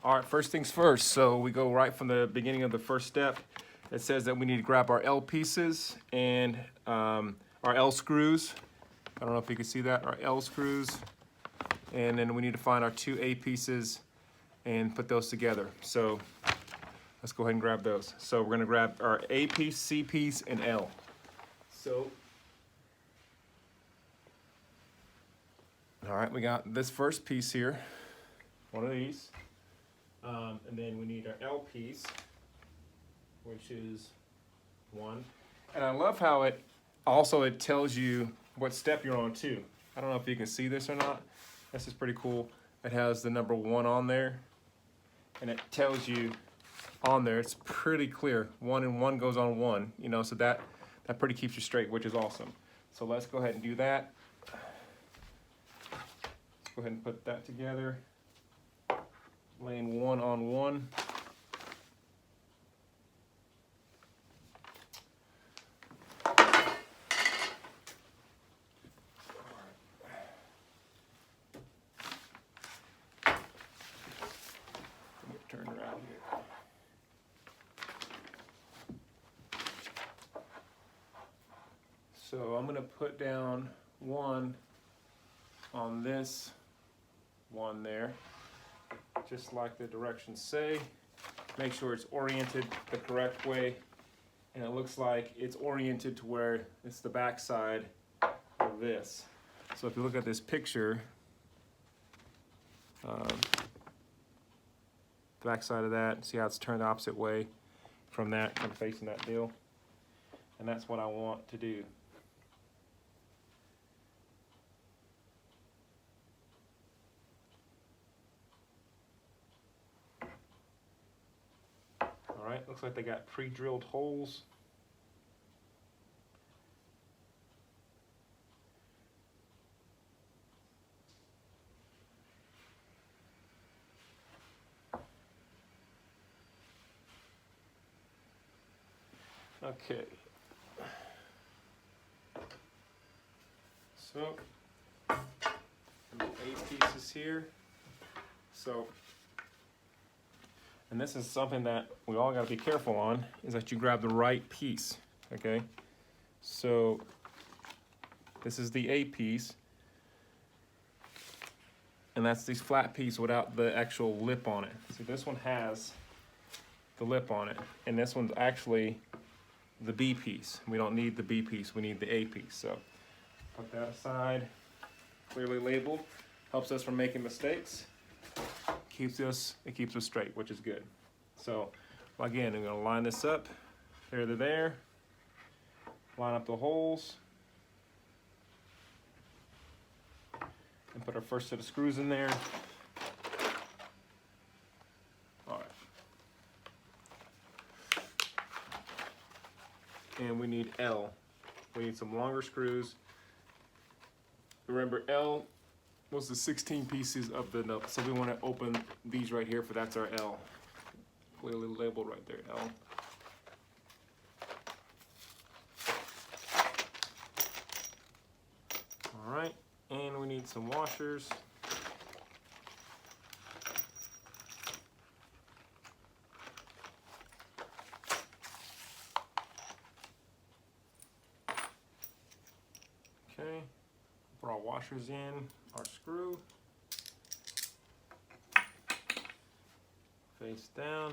All right, first things first. So we go right from the beginning of the first step. It says that we need to grab our L pieces and our L screws. I don't know if you can see that, our L screws. And then we need to find our two A pieces and put those together. So let's go ahead and grab those. So we're gonna grab our A piece, C piece, and L. So, all right, we got this first piece here, one of these. And then we need our L piece, which is one. And I love how it tells you what step you're on too. I don't know if you can see this or not. This is pretty cool. It has the number 1 on there, and it tells you on there, it's pretty clear. 1 and 1 goes on 1, you know, so that pretty keeps you straight, which is awesome. So let's go ahead and do that. Let's go ahead and put that together. Laying 1 on 1. Turn around here. So I'm going to put down 1 on this one there, just like the directions say. Make sure it's oriented the correct way, and it looks like it's oriented to where it's the back side of this. So if you look at this picture, the back side of that, see how it's turned the opposite way from that, from facing that deal, and that's what I want to do. All right, looks like they got pre-drilled holes. Okay. So, A pieces here. So, and this is something that we all got to be careful on, is that you grab the right piece, okay? So, this is the A piece, and that's this flat piece without the actual lip on it. So this one has the lip on it, and this one's actually the B piece. We don't need the B piece, we need the A piece. So, put that aside, clearly labeled, helps us from making mistakes. It keeps us straight, which is good. So again, I'm gonna line this up, there to there, line up the holes, and put our first set of screws in there. All right. And we need L. We need some longer screws. Remember, L was the 16 pieces of the nut, so we want to open these right here, for that's our L. Clearly labeled right there, L. All right, and we need some washers. Okay, put our washers in, our screw, face down.